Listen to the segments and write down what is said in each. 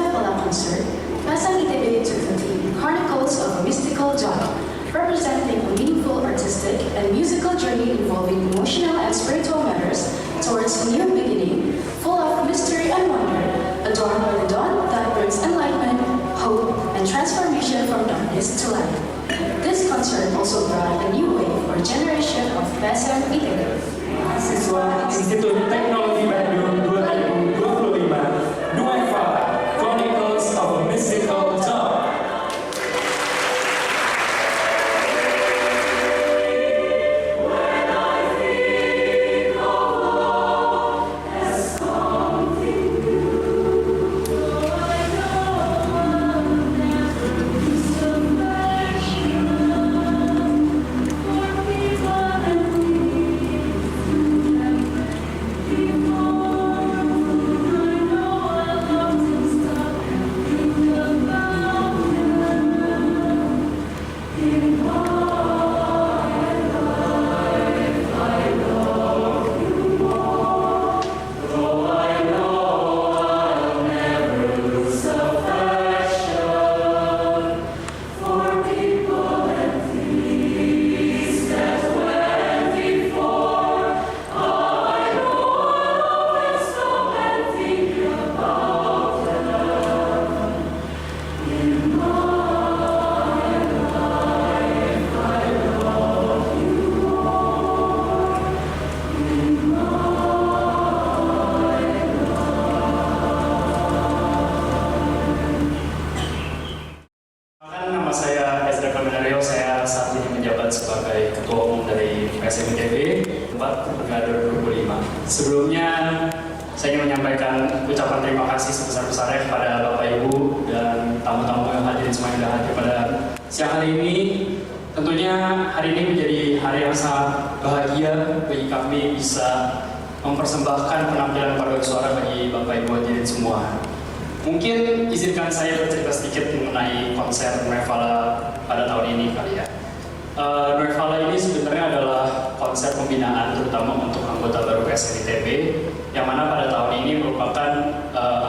Nuevella concert, PSM ITB took the theme Chronicles of a Mystical Dawn, representing a meaningful artistic and musical journey involving emotional and spiritual matters towards a new beginning, full of mystery and wonder, adorned by the dawn that brings enlightenment, hope, and transformation from darkness to light. This concert also brought a new wave or generation of PSM ITB. Siswa Institut Teknologi Bandung 2025, Nuevella, Chronicles of a Mystical Dawn. Sebagai Ketua Umum dari PSM ITB 4 Brigade 25. Sebelumnya saya ingin menyampaikan ucapan terima kasih sebesar-besarnya kepada Bapak Ibu dan tamu-tamu yang hadir semua yang hadir pada siang hari ini. Tentunya hari ini menjadi hari yang sangat bahagia bagi kami bisa mempersembahkan penampilan paduan suara bagi Bapak Ibu hadirin semua. Mungkin izinkan saya bercerita sedikit mengenai konser Nuevella pada tahun ini kali ya. Nuevella ini sebenarnya adalah konser pembinaan terutama untuk anggota baru PSM ITB yang mana pada tahun ini merupakan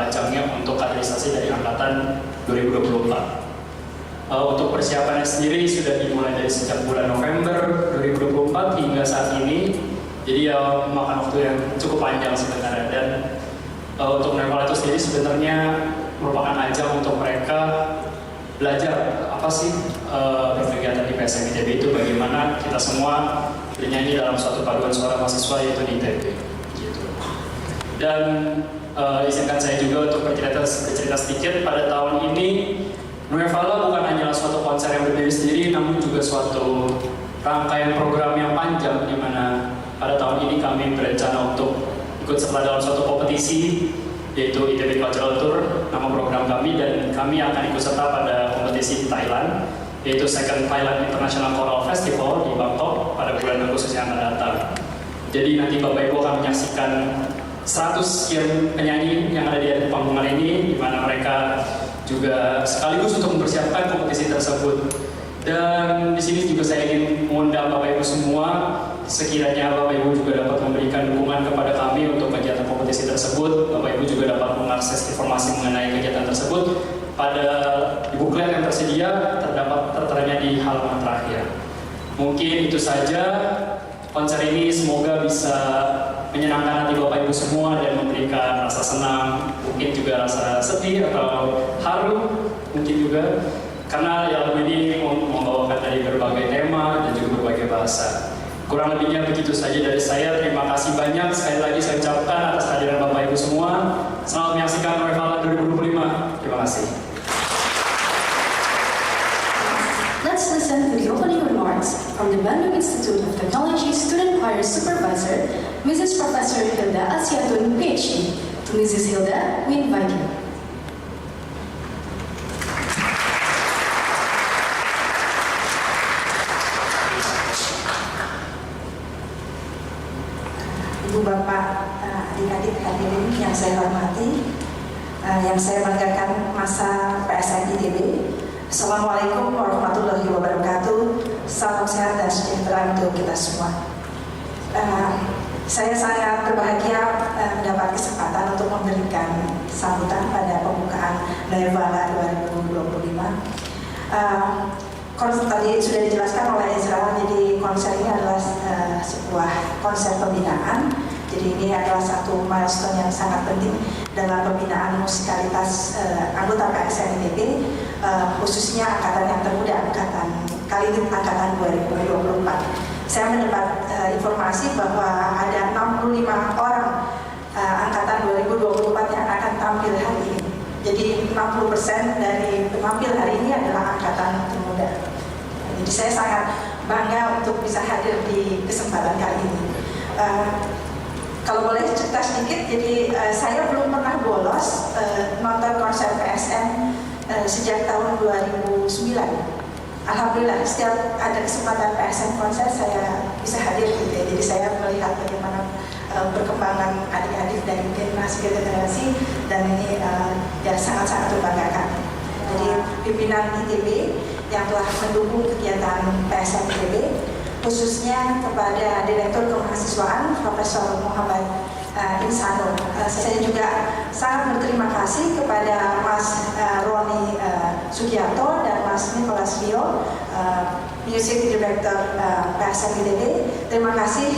ajangnya untuk kaderisasi dari angkatan 2024. Untuk persiapannya sendiri sudah dimulai dari sejak bulan November 2024 hingga saat ini, jadi ya memakan waktu yang cukup panjang sebenarnya. Dan untuk Nuevella itu sendiri sebenarnya merupakan ajang untuk mereka belajar apa sih berkegiatan di PSM ITB itu, bagaimana kita semua bernyanyi dalam suatu paduan suara mahasiswa yaitu di ITB gitu. Dan izinkan saya juga untuk bercerita sedikit. Pada tahun ini Nuevella bukan hanyalah suatu konser yang berdiri sendiri, namun juga suatu rangkaian program yang panjang di mana pada tahun ini kami berencana untuk ikut serta dalam suatu kompetisi yaitu ITB Cultural Tour, nama program kami, dan kami akan ikut serta pada kompetisi di Thailand, yaitu Second Thailand International Choral Festival di Bangkok pada bulan Agustus yang akan datang. Jadi nanti Bapak Ibu akan menyaksikan 100 sekian penyanyi yang ada di panggung ini, di mana mereka juga sekaligus untuk mempersiapkan kompetisi tersebut. Dan di sini juga saya ingin mengundang Bapak Ibu semua, sekiranya Bapak Ibu juga dapat memberikan dukungan kepada kami untuk kegiatan kompetisi tersebut. Bapak Ibu juga dapat mengakses informasi mengenai kegiatan tersebut pada di buklet yang tersedia tertera di halaman terakhir. Mungkin itu saja konser ini, semoga bisa menyenangkan hati Bapak Ibu semua dan memberikan rasa senang, mungkin juga rasa sedih atau haru mungkin juga. Karena lagu ini membawakan dari berbagai tema dan juga berbagai bahasa. Kurang lebihnya begitu saja dari saya. Terima kasih banyak. Sekali lagi saya ucapkan atas kehadiran Bapak Ibu semua. Selamat menyaksikan Nuevella 2025. Terima kasih. Let's listen to the opening remarks from the Bandung Institute of Technology Student Choir Supervisor, Mrs. Professor Hilda Asyatun, PhD. To Mrs. Hilda, we invite you. Ibu Bapak, adik-adik hadirin yang saya hormati, yang saya banggakan masa PSM ITB. Assalamualaikum warahmatullahi wabarakatuh. Salam sehat dan sejahtera untuk kita semua. Saya sangat berbahagia mendapat kesempatan untuk memberikan sambutan pada pembukaan Nevala 2025. Tadi sudah dijelaskan oleh Ezra, jadi konser ini adalah sebuah konser pembinaan. Jadi ini adalah satu milestone yang sangat penting dalam pembinaan musikalitas anggota PSN ITB, khususnya angkatan yang termuda, kali ini angkatan 2024. Saya mendapat informasi bahwa ada 65 orang angkatan 2024 yang akan tampil hari ini. Jadi 60% dari penampil hari ini adalah angkatan termuda. Jadi saya sangat bangga untuk bisa hadir di kesempatan kali ini. Kalau boleh cerita sedikit, jadi saya belum pernah bolos nonton konser PSN sejak tahun 2009. Alhamdulillah, setiap ada kesempatan PSN konser saya bisa hadir gitu ya. Jadi saya melihat bagaimana perkembangan adik-adik dari generasi ke generasi, dan ini ya sangat-sangat membanggakan. Jadi pimpinan ITB yang telah mendukung kegiatan PSN ITB, khususnya kepada Direktur Kemahasiswaan Profesor Muhammad Insano. Saya juga sangat berterima kasih kepada Mas Roni Sugiarto dan Mas Nicholas Rio, Music Director PSN ITB. Terima kasih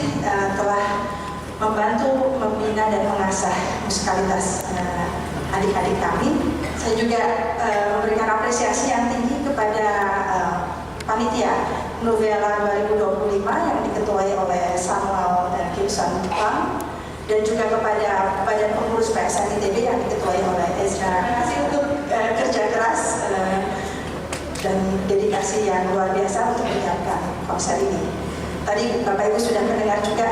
telah membantu membina dan mengasah musikalitas adik-adik kami. Saya juga memberikan apresiasi yang tinggi kepada panitia Novela 2025 yang diketuai oleh Samuel Gibson Pang, dan juga kepada badan pengurus PSN ITB yang diketuai oleh Ezra. Terima kasih untuk kerja keras dan dedikasi yang luar biasa untuk menyiapkan konser ini. Tadi Bapak Ibu sudah mendengar juga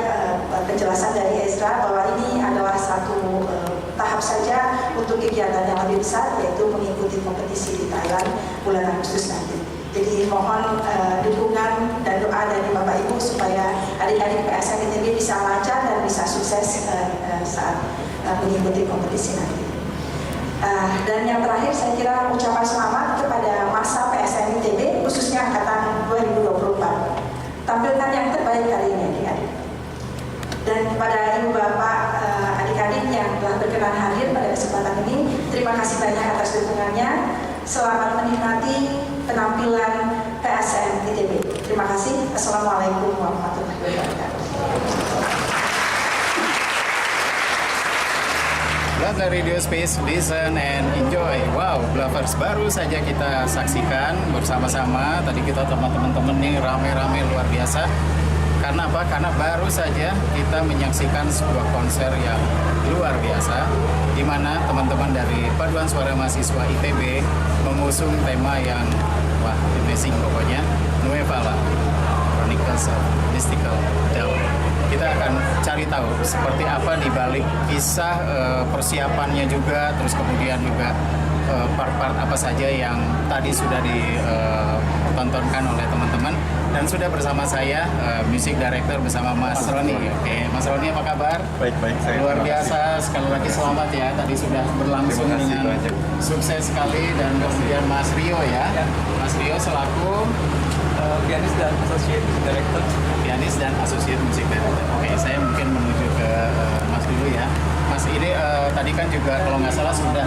penjelasan dari Ezra bahwa ini adalah satu tahap saja untuk kegiatan yang lebih besar, yaitu mengikuti kompetisi di Thailand bulan Agustus nanti. Jadi mohon dukungan dan doa dari Bapak Ibu supaya adik-adik PSN ITB bisa lancar dan bisa sukses saat mengikuti kompetisi nanti. Dan yang terakhir, saya kira ucapan selamat kepada masa PSN ITB, khususnya angkatan 2024. Tampilkan yang terbaik kali ini, adik-adik. Dan kepada ibu bapak, adik-adik yang telah berkenan hadir pada kesempatan ini, terima kasih banyak atas dukungannya. Selamat menikmati penampilan PSN ITB. Terima kasih. Assalamualaikum warahmatullahi wabarakatuh. Plaza Radio Space, listen and enjoy. Wow, Blavers baru saja kita saksikan bersama-sama. Tadi kita teman-teman nih rame-rame luar biasa. Karena apa? Karena baru saja kita menyaksikan sebuah konser yang luar biasa, di mana teman-teman dari Paduan Suara Mahasiswa ITB mengusung tema yang wah, amazing pokoknya, Nevala, Chronicles of Mystical Dawn. Kita akan cari tahu seperti apa di balik kisah persiapannya juga, terus kemudian juga part-part apa saja yang tadi sudah ditontonkan oleh teman-teman. Dan sudah bersama saya Music Director bersama Mas Roni. Oke, Mas Roni apa kabar? Baik-baik, saya luar biasa. Sekali lagi selamat ya. Tadi sudah berlangsung dengan sukses sekali. Dan kemudian Mas Rio ya. Mas Rio selaku pianis dan associate director. Pianis dan associate music director. Oke, saya mungkin menuju ke Mas dulu ya. Mas, ini tadi kan juga kalau nggak salah sudah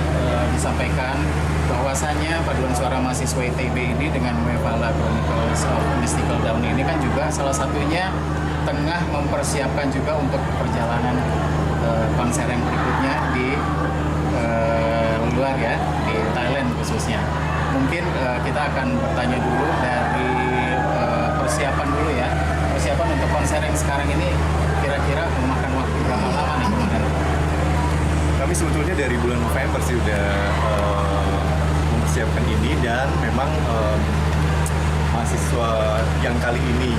disampaikan bahwasannya Paduan Suara Mahasiswa ITB ini dengan Nevala Chronicles of Mystical Dawn ini kan juga salah satunya tengah mempersiapkan juga untuk perjalanan konser yang berikutnya di luar ya, di Thailand khususnya. Mungkin kita akan bertanya dulu dari persiapan dulu ya. Persiapan untuk konser yang sekarang ini kira-kira memakan waktu berapa lama nih kemarin? Kami sebetulnya dari bulan November sih udah mempersiapkan ini, dan memang mahasiswa yang kali ini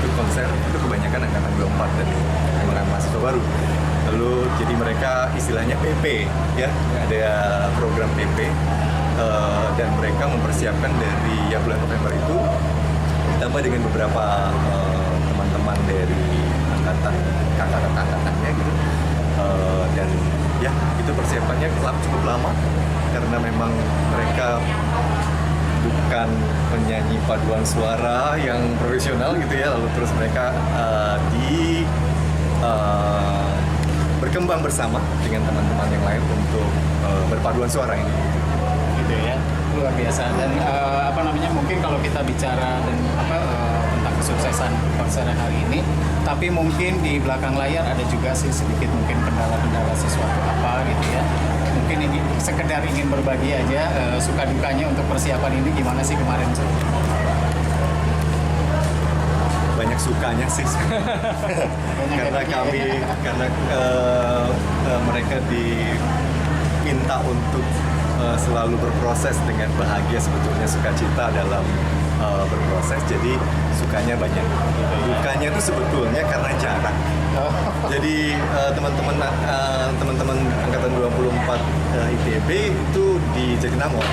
ikut konser itu kebanyakan angkatan 24 dan memang mahasiswa baru. Lalu jadi mereka istilahnya PP ya, ada program PP, dan mereka mempersiapkan dari ya bulan November itu ditambah dengan beberapa teman-teman dari angkatannya gitu. Dan ya itu persiapannya cukup lama karena memang mereka bukan penyanyi paduan suara yang profesional gitu ya, lalu terus mereka berkembang bersama dengan teman-teman yang lain untuk berpaduan suara ini. Gitu ya, luar biasa. Dan mungkin kalau kita bicara dan tentang kesuksesan konser hari ini, tapi mungkin di belakang layar ada juga sih sedikit mungkin kendala-kendala sesuatu apa gitu ya. Mungkin ini sekedar ingin berbagi aja suka dukanya untuk persiapan ini gimana sih kemarin? Banyak sukanya sih karena mereka diminta untuk selalu berproses dengan bahagia, sebetulnya sukacita dalam berproses, jadi sukanya banyak. Dukanya itu sebetulnya karena jarak. Jadi teman-teman angkatan 24 ITB itu di Jatinangor.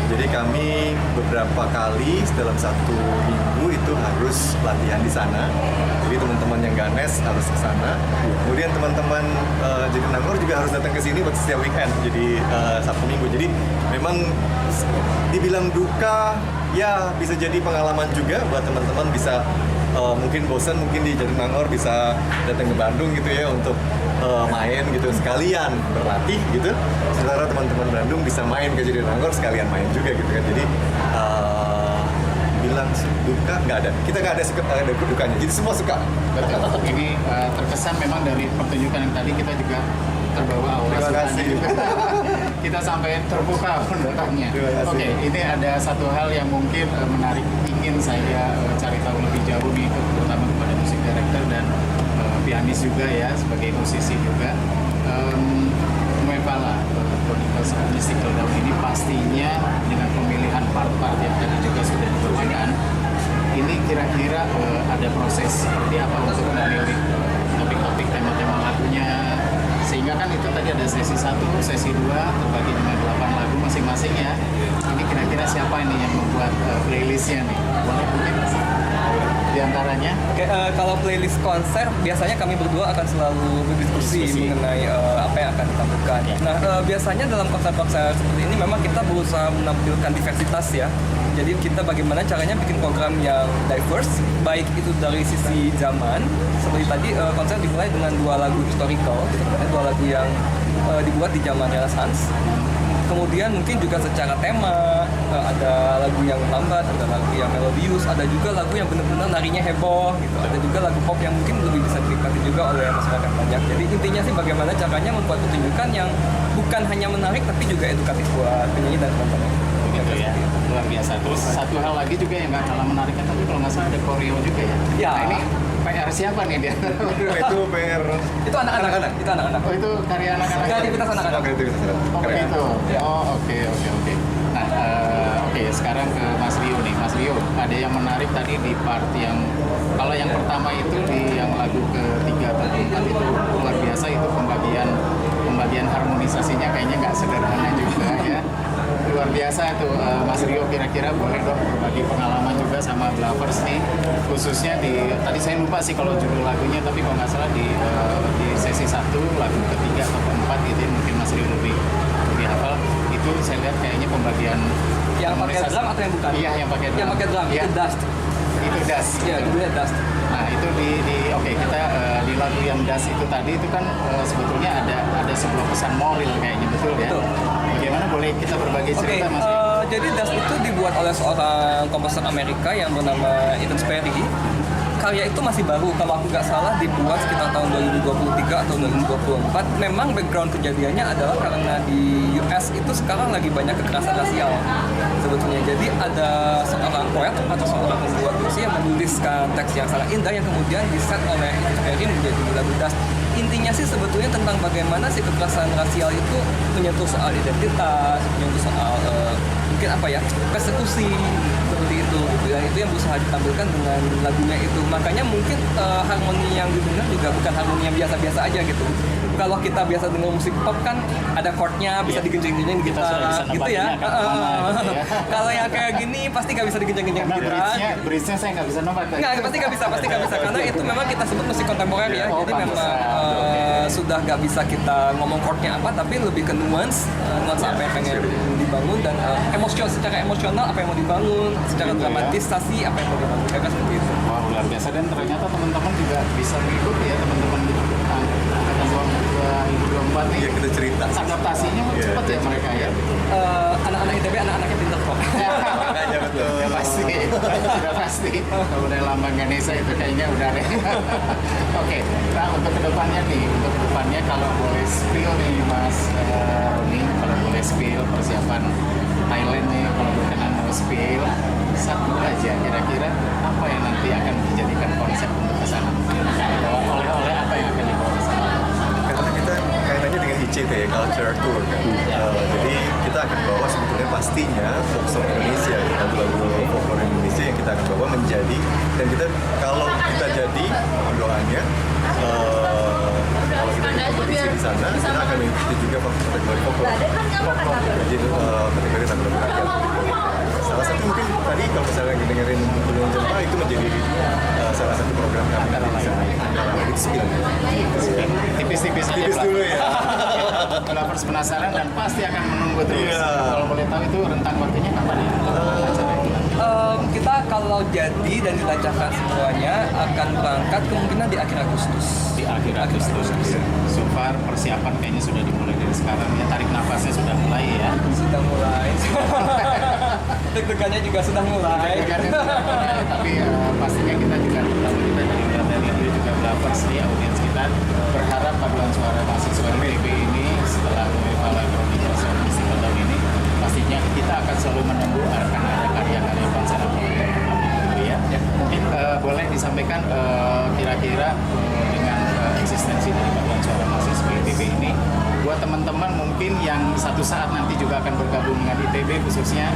Jadi kami beberapa kali dalam 1 minggu itu harus latihan di sana. Jadi teman-teman yang Ganes harus ke sana. Kemudian teman-teman Jatinangor juga harus datang ke sini buat setiap weekend. Jadi Sabtu Minggu. Jadi memang dibilang duka, ya bisa jadi pengalaman juga buat teman-teman, bisa mungkin bosan mungkin di Jatinangor, bisa datang ke Bandung gitu ya untuk main gitu, sekalian berlatih gitu. Sementara teman-teman Bandung bisa main ke Jatinangor sekalian main juga gitu kan. Jadi bilang duka nggak ada, kita nggak ada dukanya, jadi semua suka. Betul. Ini terkesan memang dari pertunjukan yang tadi kita juga terbawa aura sukanya juga. Kita sampai terbuka pendekatnya. Oke, ini ada satu hal yang mungkin menarik, ingin saya cari tahu lebih jauh nih, terutama kepada musik director dan pianis juga ya, sebagai musisi juga. Nuevala Chronicles of Mystical Dawn ini pastinya dengan pemilihan part-part yang tadi juga sudah dibawakan, ini kira-kira ada proses seperti apa untuk memilih topik-topik, tema-tema lagunya, sehingga kan itu tadi ada sesi 1, sesi 2 terbagi dengan 8 lagu masing-masing ya. Ini kira-kira siapa ini yang membuat playlistnya nih? Boleh mungkin di antaranya? Oke, kalau playlist konser biasanya kami berdua akan selalu berdiskusi mengenai apa yang akan ditampilkan. Nah, biasanya dalam konser-konser seperti ini memang kita berusaha menampilkan diversitas ya. Jadi kita bagaimana caranya bikin program yang diverse, baik itu dari sisi zaman, seperti tadi konser dimulai dengan 2 lagu historical, sebenarnya 2 lagu yang dibuat di zaman Renaissance. Kemudian mungkin juga secara tema, ada lagu yang lambat, ada lagu yang melodius, ada juga lagu yang benar-benar narinya heboh gitu. Ada juga lagu pop yang mungkin lebih bisa dinikmati juga oleh masyarakat banyak. Jadi intinya sih bagaimana caranya membuat pertunjukan yang bukan hanya menarik tapi juga edukatif buat penyanyi dan teman-teman. Gitu ya, luar biasa. Terus satu hal lagi juga yang nggak kalah menariknya, tapi kalau nggak salah ada koreo juga ya. Ya. Nah, ini PR siapa nih dia? Itu PR. Itu anak-anak. Itu anak-anak. Oh, itu karya anak-anak. Kreativitas anak-anak. Oh begitu. Oh oke. Nah oke, sekarang ke Mas Rio nih. Mas Rio, ada yang menarik tadi di part yang kalau yang pertama itu di yang lagu ketiga atau keempat itu luar biasa, itu pembagian harmonisasinya kayaknya nggak sederhana juga ya. Luar biasa tuh Mas Rio, kira-kira boleh dong berbagi pengalaman juga sama Blavers nih, khususnya di tadi saya lupa sih kalau judul lagunya, tapi kalau nggak salah di sesi 1 lagu ketiga atau keempat gitu ya, mungkin Mas Rio lebih hafal. Itu saya lihat kayaknya pembagian Yang pakai drum atau yang bukan? Iya, yang pakai drum. Yang pakai drum, Ya. itu Dust. Itu Dust. Iya, judulnya Dust. Nah itu oke, kita di lagu yang Dust itu tadi itu kan sebetulnya ada sebuah pesan moral kayaknya, betul ya? Betul. Bagaimana, boleh kita berbagi cerita Mas Rio? Jadi Dust itu dibuat oleh seorang komposer Amerika yang bernama Ethan Sperry. Karya itu masih baru, kalau aku nggak salah dibuat sekitar tahun 2023 atau 2024. Memang background kejadiannya adalah karena di US itu sekarang lagi banyak kekerasan rasial sebetulnya. Jadi ada seorang poet atau seorang pembuat puisi yang menuliskan teks yang sangat indah yang kemudian diset oleh Ethan Sperry menjadi lagu Dust. Intinya sih sebetulnya tentang bagaimana si kekerasan rasial itu menyentuh soal identitas, menyentuh soal mungkin persekusi seperti itu gitu ya. Itu yang berusaha ditampilkan dengan lagunya itu. Makanya mungkin harmoni yang didengar juga bukan harmoni yang biasa-biasa aja gitu. Kalau kita biasa dengar musik pop kan ada chordnya bisa digenjeng-genjeng Kita kita, sudah bisa gitu ya. nebaknya kan kemana gitu ya. Kalau yang kayak gini pasti nggak bisa digenjeng-genjeng Karena kita. bridge-nya saya nggak bisa nebak. Nggak, pasti nggak bisa karena itu memang kita sebut musik kontemporer ya. Oh, Jadi memang pantesan. sudah nggak bisa kita ngomong chordnya apa, tapi lebih ke nuance apa yang pengen dibangun dan secara emosional apa yang mau dibangun, secara Gitu ya. dramatisasi apa yang mau dibangun, kayak seperti itu. Wah, luar biasa, dan ternyata teman-teman juga bisa mengikuti ya, teman-teman di angkatan 2024 nih. Iya, kita cerita. Adaptasinya Iya, cepat ya iya. mereka ya. Anak-anak ITB anak-anaknya pintar kok. Makanya betul. Ya pasti, sudah pasti. Kalau udah lambang Ganesha itu kayaknya udah deh. Oke, nah untuk kedepannya nih, kalau boleh spill nih Mas Roni, kalau boleh spill persiapan Thailand nih, kalau berkenan mau spill satu aja, kira-kira apa yang nanti akan dijadikan konsep untuk kesana? Oleh-oleh apa yang akan dibawa ke sana? Karena kita kaitannya dengan ICT ya, Culture Tour kan. Jadi kita akan bawa sebetulnya pastinya folk song Indonesia, lagu-lagu folklore Indonesia yang kita akan bawa menjadi, dan kita kalau kita jadi doanya kalau kita kompetisi di sana, kita akan mengikuti juga kategori folklore. Jadi kategori lagu-lagu rakyat. Salah satu mungkin tadi kalau misalnya dengerin Gunung Jempa itu menjadi salah satu program kami nanti di sana. Itu spill. Tipis-tipis aja. Tipis dulu ya. Lovers penasaran dan pasti akan menunggu terus. Iya. Kalau boleh tahu itu rentang waktunya kapan ya? Acara itu. Kita kalau jadi dan dilancarkan semuanya akan berangkat kemungkinan di akhir Agustus. Di akhir Agustus. So far persiapan kayaknya sudah dimulai dari sekarang ya. Tarik nafasnya sudah mulai ya. Sudah mulai. Deg-degannya juga sudah mulai. Deg-degannya sudah mulai. Tapi pastinya kita juga, terutama kita dari radio juga lovers di audiens kita, berharap paduan suara mahasiswa ITB ini setelah Webala Chronicles of Mystical Dawn ini, pastinya kita akan selalu menunggu akan ada karya-karya konser apa ya. Mungkin boleh disampaikan kira-kira dengan eksistensi dari paduan suara mahasiswa ITB ini, buat teman-teman mungkin yang satu saat nanti juga akan bergabung dengan ITB khususnya,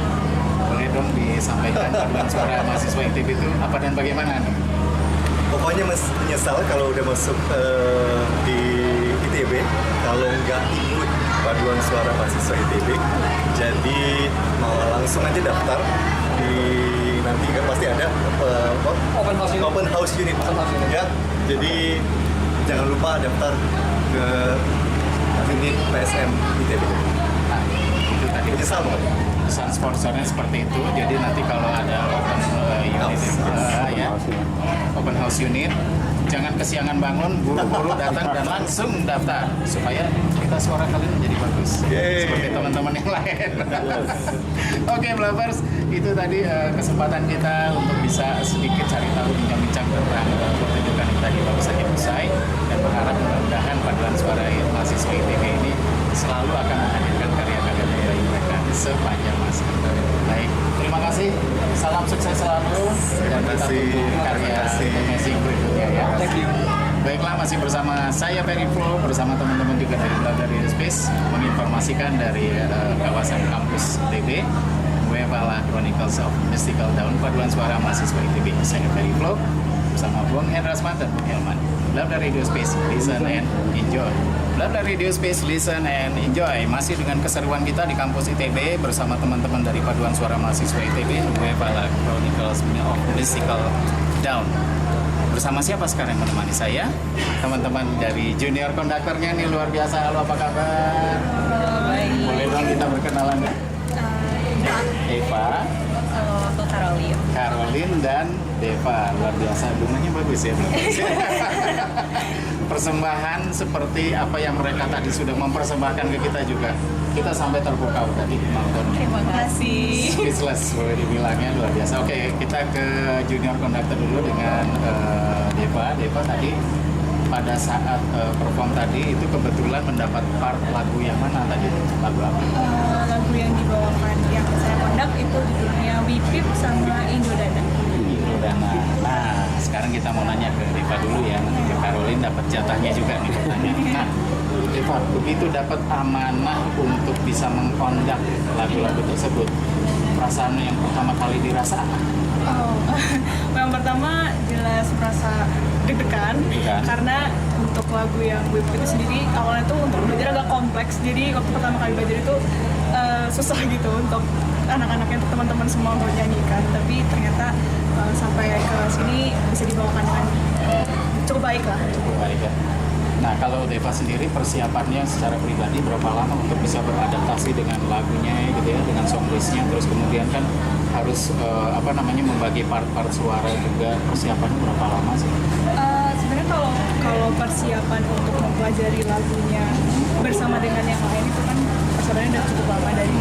boleh dong disampaikan paduan suara mahasiswa ITB itu apa dan bagaimana nih? Pokoknya menyesal kalau udah masuk di ITB, kalau nggak ikut paduan suara mahasiswa ITB, jadi mau langsung aja daftar di nanti kan pasti ada Open house unit. Open house unit. Ya, jadi jangan lupa daftar ke unit PSM ITB. Nah, itu tadi Menyesal banget. pesan sponsornya seperti itu. Jadi nanti kalau ada open unit ya, open house unit, jangan kesiangan bangun, buru-buru datang dan langsung daftar supaya kita suara kalian menjadi bagus Yeay. seperti teman-teman yang lain. Oke, Blavers, itu tadi kesempatan kita untuk bisa sedikit cari tahu bincang-bincang tentang pertunjukan yang tadi baru saja usai, dan berharap mudah-mudahan paduan suara mahasiswa ITB ini selalu akan menghadirkan karya-karya terbaik mereka sepanjang masa. Baik, terima kasih. Salam sukses selalu dan kita tunggu karya amazing berikutnya ya. Thank you. Baiklah, masih bersama saya Perry Flo bersama teman-teman juga dari Bladar Radio Space menginformasikan dari kawasan kampus ITB, Webala Chronicles of Mystical Dawn, paduan suara mahasiswa ITB. Saya Perry Flo bersama Bung Hendrasman dan Bung Helman. Bladar Radio Space, listen and enjoy. Bladar Radio Space, listen and enjoy. Masih dengan keseruan kita di kampus ITB bersama teman-teman dari paduan suara mahasiswa ITB, Webala Chronicles of Mystical Dawn. Bersama siapa sekarang menemani saya? Teman-teman dari junior konduktornya nih, luar biasa. Halo, apa kabar? Baik. Boleh dong kita berkenalan ya? Eva, Atau Caroline. Caroline, dan Deva. Luar biasa, bunganya bagus ya. Persembahan seperti apa yang mereka tadi sudah mempersembahkan ke kita juga. Kita sampai terpukau tadi nonton. Terima kasih. Speechless boleh dibilangnya, luar biasa. Oke, kita ke junior konduktor dulu dengan Deva. Deva tadi pada saat perform tadi itu kebetulan mendapat part lagu yang mana tadi? Lagu apa? Lagu yang dibawakan yang saya kondak itu judulnya Wipip sama Indodana. Indodana. Nah, sekarang kita mau nanya ke Deva dulu ya. Nanti ke Caroline dapat jatahnya juga nih pertanyaan. Nah, Deva, begitu dapat amanah untuk bisa mengkondak lagu-lagu tersebut, perasaan yang pertama kali dirasa apa? Oh, yang pertama jelas merasa deg-degan Deg-degan. karena untuk lagu yang Whip itu sendiri awalnya tuh untuk belajar agak kompleks, jadi waktu pertama kali belajar itu susah gitu untuk anak-anaknya, untuk teman-teman semua mau nyanyikan, tapi ternyata sampai ke sini bisa dibawakan dengan cukup baik lah. Cukup baik ya. Nah, kalau Deva sendiri persiapannya secara pribadi berapa lama untuk bisa beradaptasi dengan lagunya gitu ya, dengan song listnya, terus kemudian kan harus membagi part-part suara juga, persiapannya berapa lama sih? Sebenarnya kalau persiapan untuk mempelajari lagunya bersama dengan yang lain itu kan persiapannya udah cukup lama, dari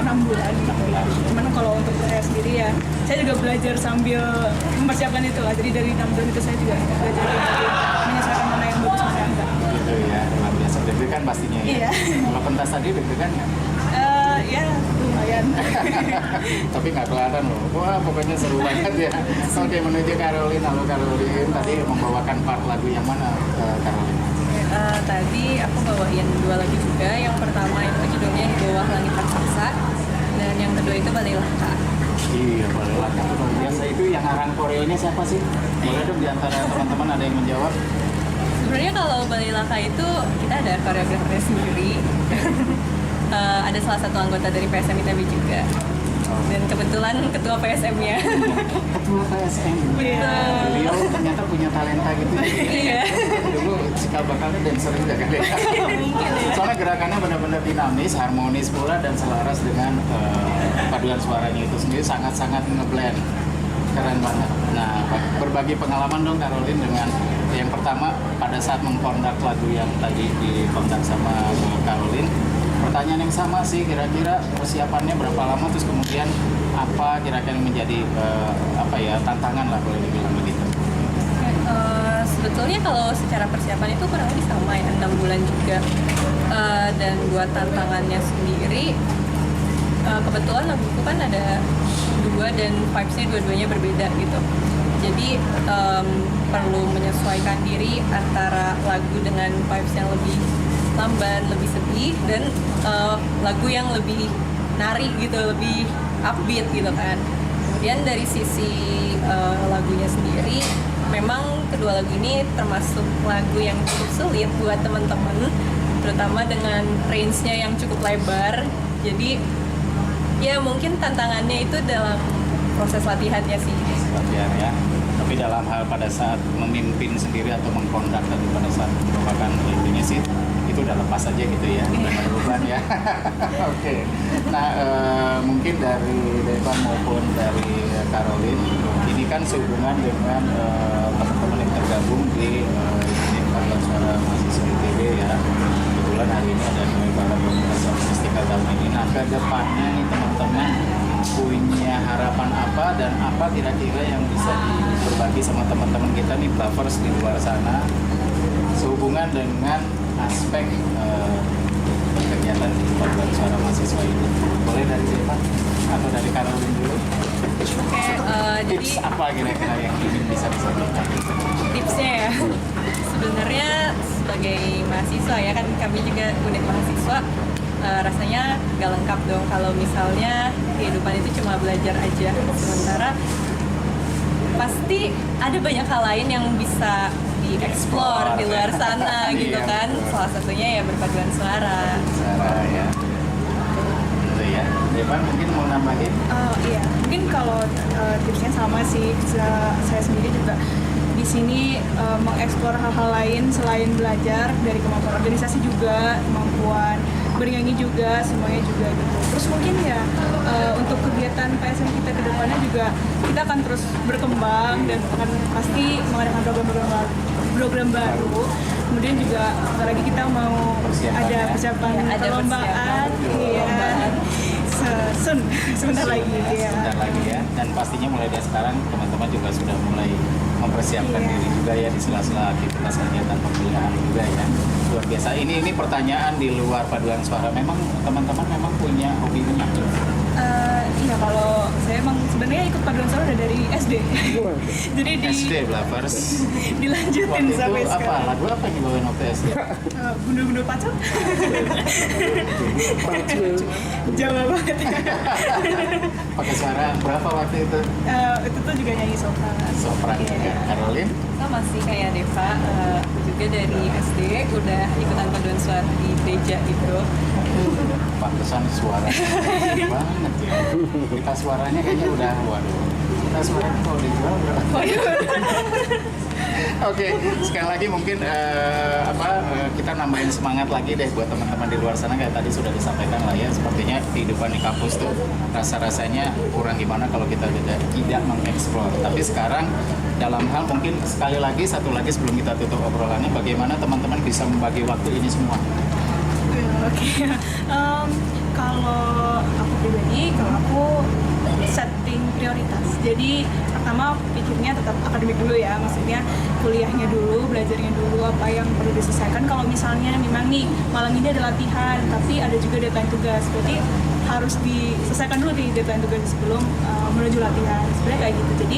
6 bulan. Cuman kalau untuk saya sendiri ya, saya juga belajar sambil mempersiapkan itu lah. Jadi dari 6 bulan itu saya juga belajar menyesuaikan mana yang bagus, mana yang enggak. Gitu ya, luar biasa. Deg-degan pastinya ya. Iya. Kalau pentas tadi deg-degan nggak? Ya lumayan. Tapi nggak kelihatan loh. Wah, pokoknya seru banget ya. Oke, menuju Caroline. Halo Caroline, tadi membawakan part lagu yang mana, Caroline? Tadi aku bawain 2 lagu juga. Yang pertama itu judulnya Di Bawah Langit Raksasa, dan yang kedua itu Balai Laka. Iya, Balai Laka itu luar biasa. Itu yang arang koreonya siapa sih? Boleh dong di antara teman-teman ada yang menjawab? Sebenarnya kalau Balai Laka itu kita ada koreografernya sendiri. Ada salah satu anggota dari PSM ITB juga. Dan kebetulan ketua PSM-nya. Ketua PSM. Beliau ternyata punya talenta gitu ya. Iya. Dulu cikal bakalnya dancer juga kan ya. Mungkin ya. Soalnya gerakannya benar-benar dinamis, harmonis pula, dan selaras dengan paduan suaranya itu sendiri sangat-sangat ngeblend. Keren banget. Nah, berbagi pengalaman dong Caroline dengan yang pertama pada saat mengkondak lagu yang tadi dikondak sama Caroline. Pertanyaan yang sama sih, kira-kira persiapannya berapa lama, terus kemudian apa kira-kira yang menjadi tantangan lah boleh dibilang begitu. Sebetulnya kalau secara persiapan itu kurang lebih sama ya, 6 bulan juga. Dan buat tantangannya sendiri, kebetulan laguku kan ada 2 dan vibes-nya dua-duanya berbeda gitu. Jadi perlu menyesuaikan diri antara lagu dengan vibes yang lebih lamban, lebih sedih, dan lagu yang lebih nari gitu, lebih upbeat gitu kan. Kemudian dari sisi lagunya sendiri, memang kedua lagu ini termasuk lagu yang cukup sulit buat teman-teman, terutama dengan range-nya yang cukup lebar. Jadi ya mungkin tantangannya itu dalam proses latihannya sih. Latihan ya. Tapi dalam hal pada saat memimpin sendiri atau mengkondak tadi pada saat merupakan intinya sih, itu udah lepas aja gitu ya, udah berubah ya. Oke. Nah, mungkin dari Deva maupun dari Caroline, ini kan sehubungan dengan teman-teman yang tergabung di unit paduan suara mahasiswa ITB ya. Kebetulan hari ini ada Noivara Komunitas Istiqlal tahun ini. Nah, ke depannya nih teman-teman punya harapan apa dan apa kira-kira yang bisa berbagi sama teman-teman kita nih Bluffers di luar sana sehubungan dengan aspek kegiatan di paduan suara mahasiswa ini. Boleh dari Deva atau dari Caroline dulu? Oke, Tips jadi apa kira-kira yang ingin bisa disampaikan? tipsnya ya, sebenarnya sebagai mahasiswa ya kan, kami juga unit mahasiswa, rasanya gak lengkap dong kalau misalnya kehidupan itu cuma belajar aja. Sementara pasti ada banyak hal lain yang bisa dieksplor di luar sana gitu Iya, kan. betul. Salah satunya ya berpaduan suara. Suara ya. Itu ya. Deva mungkin mau nambahin? Iya, mungkin kalau tipsnya sama sih, saya sendiri juga di sini mengeksplor hal-hal lain selain belajar, dari kemampuan organisasi juga, kemampuan bernyanyi juga, semuanya juga gitu. Terus mungkin ya untuk kegiatan PSM kita ke depannya juga kita akan terus berkembang dan akan pasti mengadakan program baru. Kemudian juga sebentar lagi kita mau ada persiapan Ya, ada perlombaan, persiapan. Sebentar lagi ya. Sebentar lagi ya. Dan pastinya mulai dari sekarang teman-teman juga sudah mulai mempersiapkan Iya. diri juga ya di sela-sela aktivitas kegiatan perkuliahan juga ya. Luar biasa. Ini pertanyaan di luar paduan suara. Memang teman-teman memang punya hobi menyanyi. Iya, kalau saya emang sebenarnya ikut paduan suara udah dari SD. Jadi SD Bluffers. dilanjutin Waktu itu sampai apa? sekarang. Lagu apa yang dibawain waktu SD? Gundul-gundul pacar. Jawa banget. Pakai suara berapa waktu itu? Itu tuh juga nyanyi sopran. Sopran Iya. juga. Caroline? Sama sih kayak Deva, aku juga dari SD udah ikutan paduan suara di gereja gitu. Pantesan suara banget ya. Kita suaranya kayaknya udah, waduh. Kita suaranya kalau dijual berapa? Oke, sekali lagi mungkin kita nambahin semangat lagi deh buat teman-teman di luar sana, kayak tadi sudah disampaikan lah ya, sepertinya kehidupan di kampus tuh rasa-rasanya kurang gimana kalau kita tidak mengeksplor. Tapi sekarang dalam hal mungkin satu lagi sebelum kita tutup obrolannya, bagaimana teman-teman bisa membagi waktu ini semua? Oke. Kalau aku pribadi, kalau aku setting prioritas. Jadi pertama pikirnya tetap akademik dulu ya, maksudnya kuliahnya dulu, belajarnya dulu apa yang perlu diselesaikan. Kalau misalnya memang nih malam ini ada latihan, tapi ada juga deadline tugas, berarti harus diselesaikan dulu di deadline tugas sebelum menuju latihan. Sebenarnya kayak gitu. Jadi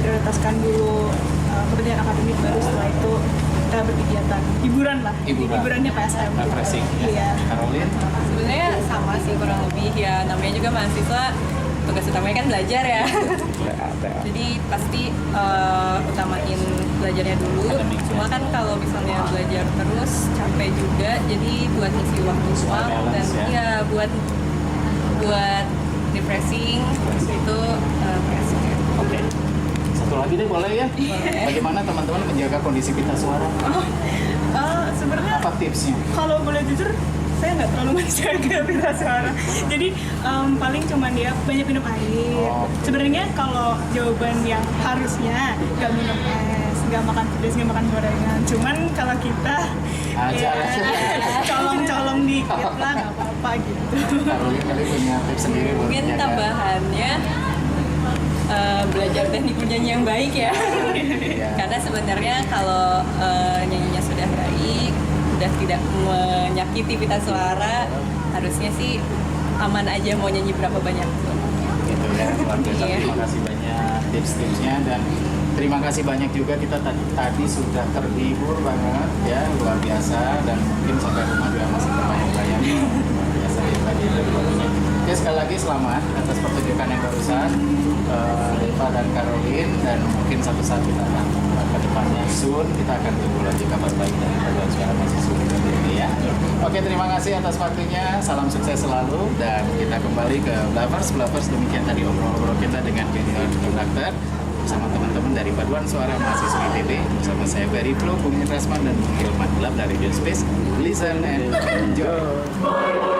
prioritaskan dulu kepentingan akademik, baru setelah itu kita berkegiatan, hiburan lah. Hiburannya PSM. Refreshing ya. Iya. Caroline? Sebenarnya sama sih kurang lebih ya, namanya juga mahasiswa, tugas utamanya kan belajar ya. Jadi pasti utamain belajarnya dulu. Cuma kan kalau misalnya belajar terus capek juga, jadi buat isi waktu luang dan ya buat refreshing itu Oke. Satu lagi deh boleh ya? Bagaimana teman-teman menjaga kondusivitas pita suara? Sebenarnya Apa tipsnya? kalau boleh jujur, saya nggak terlalu menjaga pita suara. Jadi paling cuman dia banyak minum air. Sebenarnya kalau jawaban yang harusnya nggak minum es, nggak makan pedas, nggak makan gorengan. Cuman kalau kita colong-colong dikit lah, nggak apa-apa gitu. Caroline tadi punya tips sendiri buat mungkin menjaga. tambahannya belajar teknik bernyanyi yang baik ya. Karena sebenarnya kalau nyanyinya sudah baik, sudah tidak menyakiti pita suara, harusnya sih aman aja mau nyanyi berapa banyak pun. Gitu ya, luar biasa. Iya. Terima kasih banyak tips-tipsnya, dan terima kasih banyak juga kita tadi sudah terhibur banget ya, luar biasa, dan mungkin sampai rumah juga masih terbayang-bayang luar biasa ya tadi lagunya. Oke, sekali lagi selamat atas pertunjukan yang barusan Deva dan Caroline, dan mungkin satu saat kita akan ke depannya soon kita akan tunggu lagi kabar baik dari paduan suara mahasiswa ini ya. Oke, terima kasih atas waktunya, salam sukses selalu, dan kita kembali ke Blavers. Demikian tadi obrol-obrol kita dengan junior conductor bersama teman-teman dari Paduan Suara Mahasiswa ITB, bersama saya Barry Flo, Bung Rasman, dan Bung Ilman Gelap dari Radio Space. Listen and enjoy.